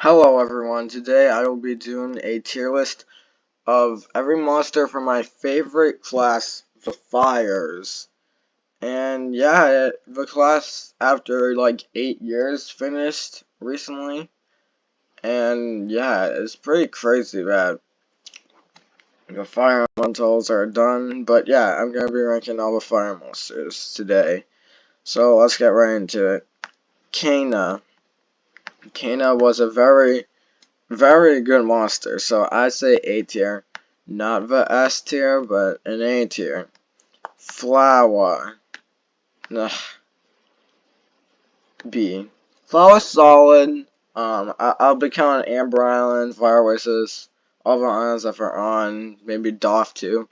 Hello everyone, today I will be doing a tier list of every monster from my favorite class, the Fires. And yeah, the class after like 8 years finished recently. And yeah, it's pretty crazy that the Fire elementals are done. But yeah, I'm going to be ranking all the Fire monsters today. So let's get right into it. Kana. Kana was a very good monster, so I'd say A tier. Not the S tier, but an A tier. Flower. Ugh, B. Flower's solid. I'll be counting Amber Island, Fire Oasis, all the islands that are on, maybe Doff too.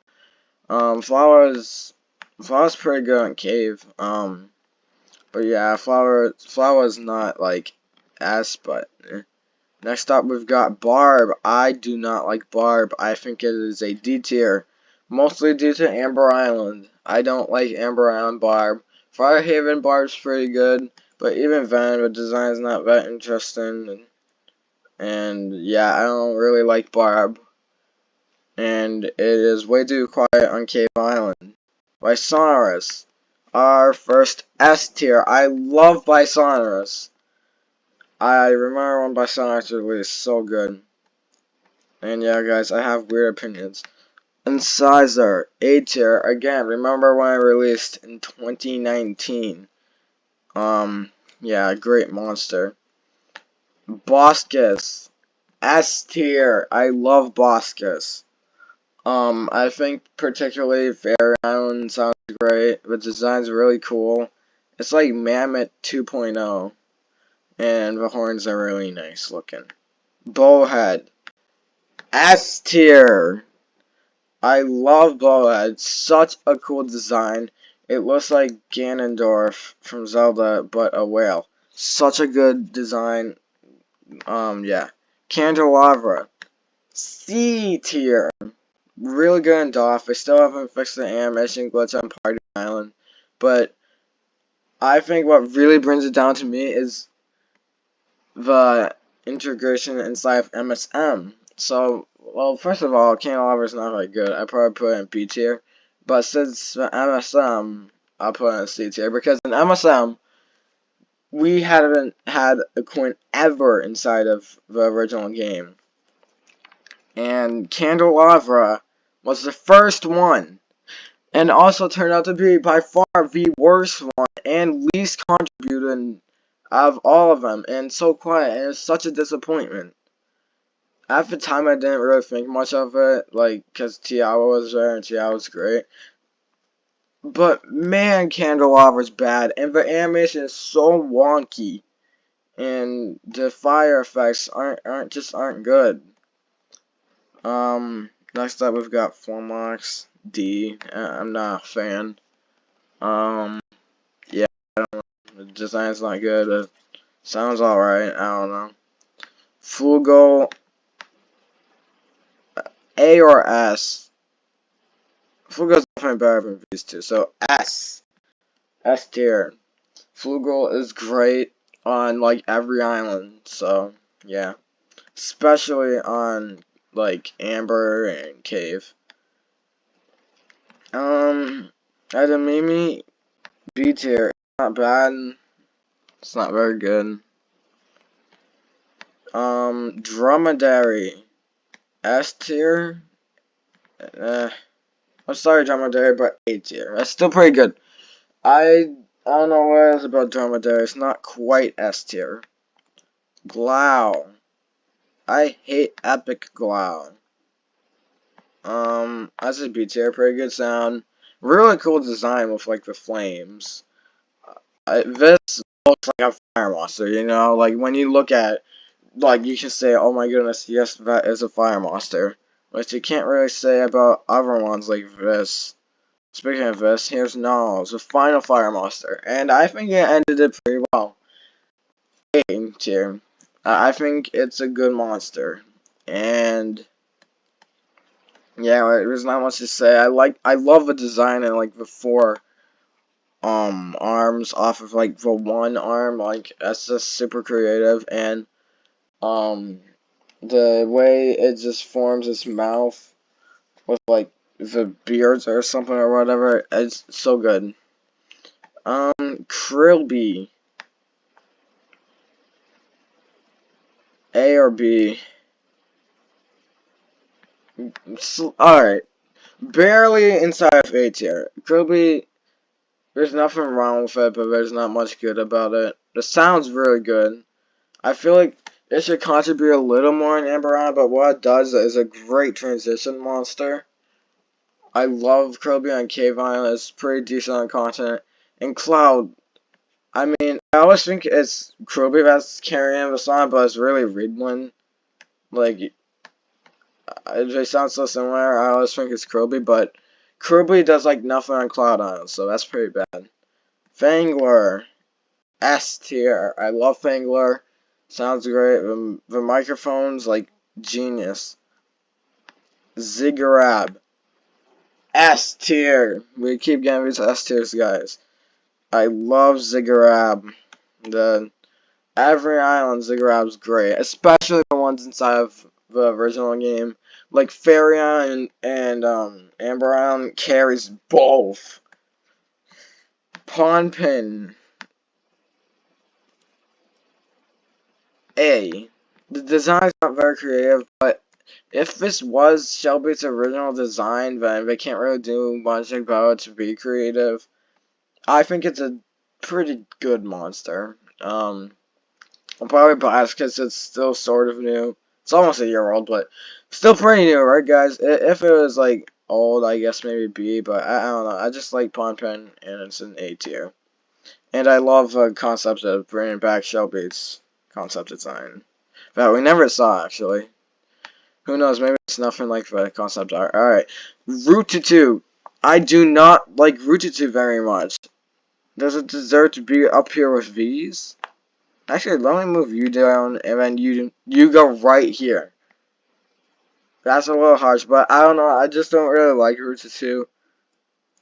Flower's pretty good on Cave. But yeah, Flower's not like S, but Next up, we've got Barb. I do not like Barb. I think it is a D tier, mostly due to Amber Island. I don't like Amber Island Barb. Firehaven Barb's pretty good, but even then, the design's not that interesting. And yeah, I don't really like Barb. And it is way too quiet on Cave Island. Bisonorous. Our first S tier. I love Bisonorous. I remember when Bisonorous released, so good. And yeah, guys, I have weird opinions. Incisor, A tier. Again, remember when I released in 2019? Yeah, great monster. Boscus, S tier. I love Boscus. I think particularly Fairy Island sounds great. The design's really cool. It's like Mammoth 2.0, and the horns are really nice looking. Bowhead, S tier. I love Boa. It's such a cool design. It looks like Ganondorf from Zelda, but a whale. Such a good design. Yeah. Candelabra. C tier. Really good in Doff. They still haven't fixed the animation glitch on Party Island. But I think what really brings it down to me is the integration inside of MSM. So, well, first of all, Candelabra is not very good. I probably put it in B tier. But since the MSM, I'll put it in C tier. Because in MSM, we haven't had a coin ever inside of the original game. And Candelabra was the first one. And also turned out to be by far the worst one and least contributing of all of them. And so quiet. And it's such a disappointment. At the time, I didn't really think much of it, like, because Tiawa was there, and Tiawa was great. But, man, Candelabra's bad, and the animation is so wonky, and the fire effects aren't good. Next up, we've got Formox, D. I'm not a fan. Yeah, the design's not good, it sounds alright, I don't know. Fugo, A or S? Fugo's definitely better than these two, so S. S tier. Flugel is great on like every island, so yeah. Especially on like Amber and Cave. Adamimi, B tier. Not bad. It's not very good. Dromedary. S tier. I'm sorry, Dromedary, but A tier. That's still pretty good. I don't know what it is about Dromedary. It's not quite S tier. Glow. I hate Epic Glow. That's a B tier. Pretty good sound. Really cool design with like the flames. This looks like a fire monster, you know? Like when you look at it, like you can say, oh my goodness, yes, that is a fire monster. Which you can't really say about other ones like this. Speaking of this, here's Gnarls, the final fire monster. And I think it ended it pretty well. A tier. I think it's a good monster. And yeah, there's not much to say. I love the design and like the four arms off of like the one arm. Like that's just super creative. And Um, the way it just forms its mouth with like the beards or something or whatever, it's so good. Krillby, A or B? Alright, barely inside of A tier. Krillby, there's nothing wrong with it, but there's not much good about it. The sound's really good. I feel like it should contribute a little more in Amber Island, but what it does is a great transition monster. I love Krillby on Cave Island. It's pretty decent on content. And Cloud, I mean, I always think it's Krillby that's carrying the song, but it's really Ridlin. Like, they sound so similar. I always think it's Krillby, but Krillby does like nothing on Cloud Island, so that's pretty bad. Fangler, S tier. I love Fangler. Sounds great. The microphone's like genius. Ziggurat, S tier. We keep getting these S tiers, guys. I love Ziggurat. The every island Ziggurat's great, especially the ones inside of the original game. Like Fairy Island and Amber Island carries both. Pawnpin, A. The design's not very creative, but if this was Shelby's original design, then they can't really do much about it to be creative. I think it's a pretty good monster. I'll probably buy it because it's still sort of new. It's almost a year old, but still pretty new, right, guys? If it was like old, I guess maybe B, but I don't know. I just like Pawnpin, and it's an A tier. And I love the concept of bringing back Shelby's concept design that we never saw, actually. Who knows? Maybe it's nothing like the concept art. Alright. Rootitude. I do not like Rootitude very much. Does it deserve to be up here with these? Actually, let me move you down, and then you go right here. That's a little harsh, but I don't know. I just don't really like Rootitude.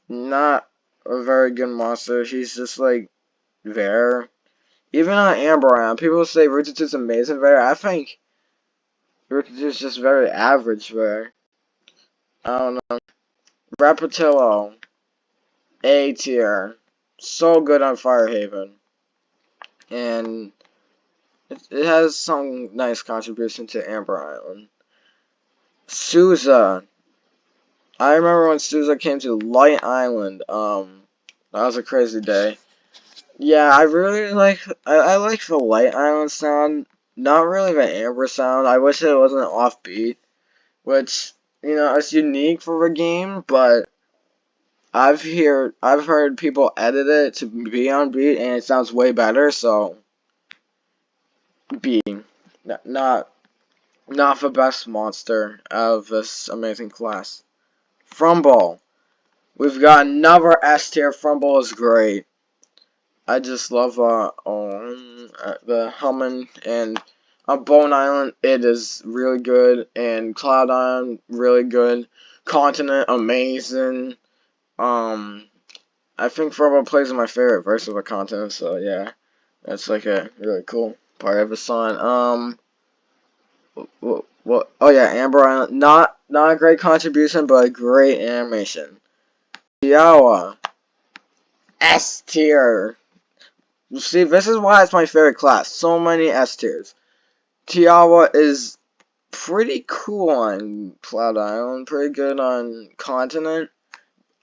Not a very good monster. He's just like there. Even on Amber Island, people say Rootitude's amazing there. I think Rootitude's just very average there. I don't know. Rapatillo, A tier. So good on Firehaven. And it has some nice contribution to Amber Island. Souza. I remember when Souza came to Light Island. That was a crazy day. Yeah, I really like. I like the Light Island sound. Not really the Amber sound. I wish it wasn't offbeat, which it's unique for the game. But I've heard people edit it to be on beat, and it sounds way better. So B, not the best monster out of this amazing class. Frumball. We've got another S tier. Frumball is great. I just love the Humming, and on Bone Island it is really good, and Cloud Island really good. Continent amazing. I think Frumball plays my favorite verse of the continent, so yeah, that's like a really cool part of the song. What? Oh yeah, Amber Island. Not a great contribution, but a great animation. Yawa, S tier. See, this is why it's my favorite class. So many S tiers. Tiawa is pretty cool on Cloud Island, pretty good on Continent.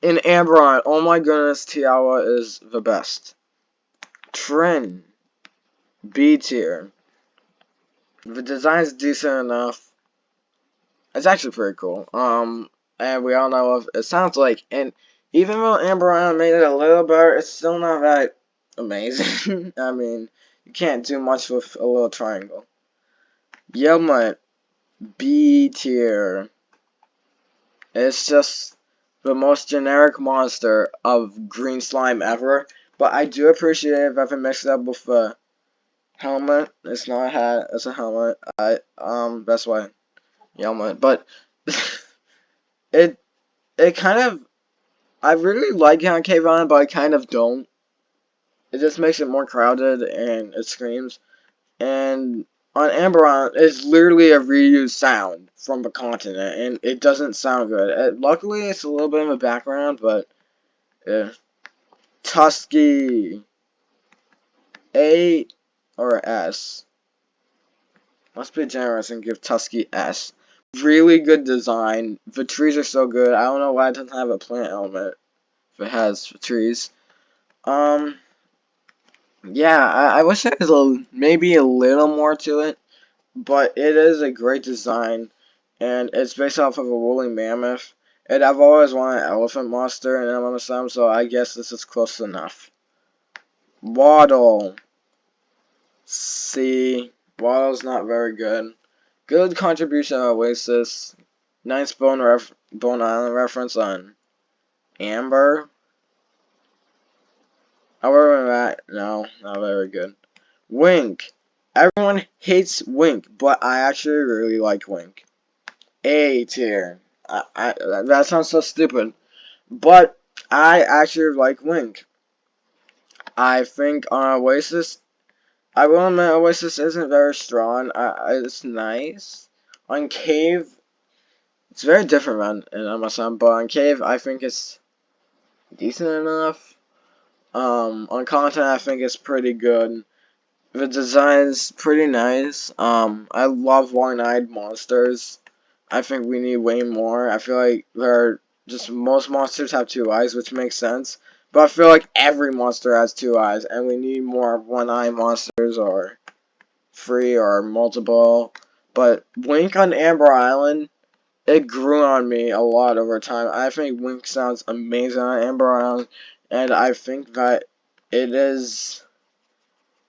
In Amber Island, oh my goodness, Tiawa is the best. Trin, B tier. The design's decent enough. It's actually pretty cool. And we all know it sounds like, and even though Amber Island made it a little better, it's still not that amazing. I mean, you can't do much with a little triangle. Yelmut, B tier. It's just the most generic monster of green slime ever. But I do appreciate if I mix it up with the helmet. It's not a hat, it's a helmet. That's why Yelmut. But it kind of, I really like it on Cave Island, but I kind of don't. It just makes it more crowded and it screams. And On Amber Island, it's literally a reused sound from the continent, and it doesn't sound good. Luckily, it's a little bit in the background, but yeah. Tusky, A or S. Let's be generous and give Tusky S. Really good design. The trees are so good. I don't know why it doesn't have a plant element if it has trees. Yeah, I wish there was maybe a little more to it, but it is a great design, and it's based off of a woolly mammoth. And I've always wanted an elephant monster in MMSM, so I guess this is close enough. Waddle. C. Waddle's not very good. Good contribution of Oasis. Nice Bone Island reference on Amber. However, that no, not very good. Wink. Everyone hates Wink, but I actually really like Wink. A tier. That sounds so stupid, but I actually like Wink. I think on Oasis, I will admit Oasis isn't very strong. It's nice. On Cave, it's very different in MSM, but on Cave, I think it's decent enough. On Content, I think it's pretty good. The design's pretty nice. I love one-eyed monsters. I think we need way more. I feel like most monsters have two eyes, which makes sense. But I feel like every monster has two eyes, and we need more one-eye monsters or free or multiple. But Wink on Amber Island, it grew on me a lot over time. I think Wink sounds amazing on Amber Island, and I think that it is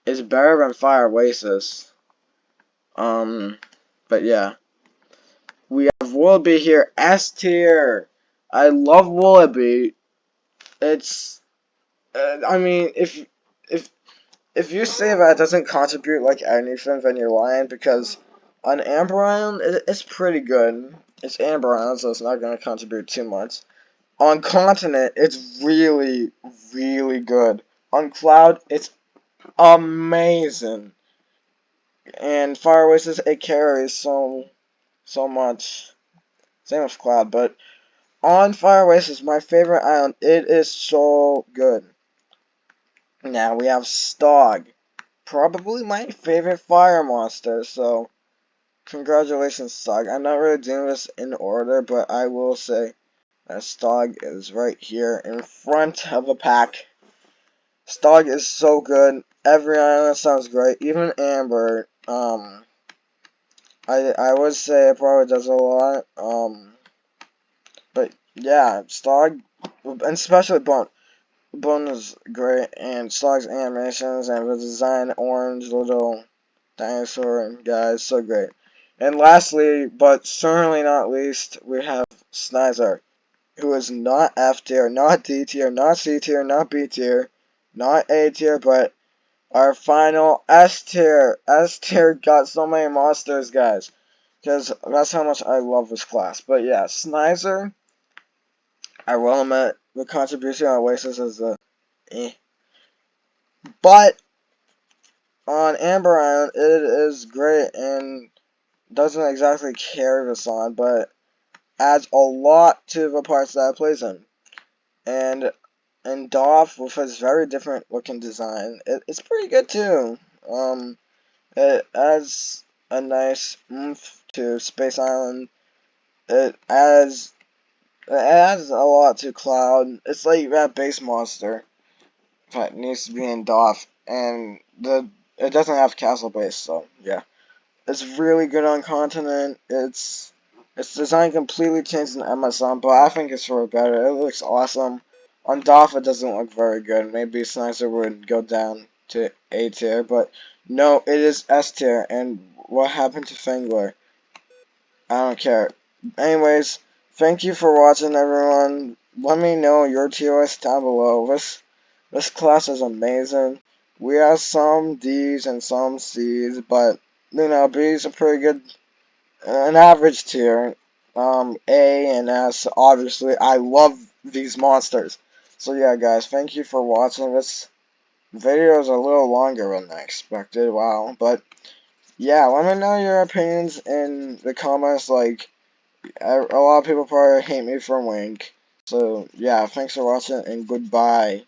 better than Fire Oasis. But yeah. We have Wallaby here, S tier. I love Wallaby. It's, I mean, if if you say that doesn't contribute like anything, then you're lying. Because on Amber Island, it's pretty good. It's Amber Island, so it's not gonna contribute too much. On Continent, it's really, really good. On Cloud, it's amazing. And Fire Oasis, it carries so much. Same with Cloud, but on Fire Oasis is my favorite island. It is so good. Now we have Stog. Probably my favorite fire monster, so congratulations, Stog. I'm not really doing this in order, but I will say that Stog is right here in front of the pack. Stog is so good. Every island sounds great. Even Amber. I would say it probably does a lot. But yeah, Stog, and especially Bone is great, and Slog's animations and the design, orange little dinosaur guys, so great. And lastly, but certainly not least, we have Snizer, who is not F tier, not D tier, not C tier, not B tier, not A tier, but our final S tier. S tier got so many monsters, guys, because that's how much I love this class. But yeah, Snizer, I will admit, the contribution on Oasis is eh. But on Amber Island, it is great and doesn't exactly carry the song, but adds a lot to the parts that it plays in. And Dolph, with his very different looking design, it's pretty good too. It adds a nice oomph to Space Island. It adds a lot to Cloud. It's like that base monster that needs to be in Dolph, and it doesn't have castle base, so yeah. It's really good on Continent. Its design completely changed in MSM, but I think it's for better. It looks awesome. On Dolph, it doesn't look very good. Maybe Sniper would go down to A tier, but no, it is S tier. And what happened to Fangler? I don't care. Anyways, thank you for watching, everyone. Let me know your tier list down below. This class is amazing. We have some D's and some C's, but you know, B's are pretty good. An average tier. A and S. Obviously, I love these monsters. So yeah, guys, thank you for watching. This video is a little longer than I expected. Wow, but yeah, let me know your opinions in the comments. Like, a lot of people probably hate me for Wink. So, yeah, thanks for watching, and goodbye.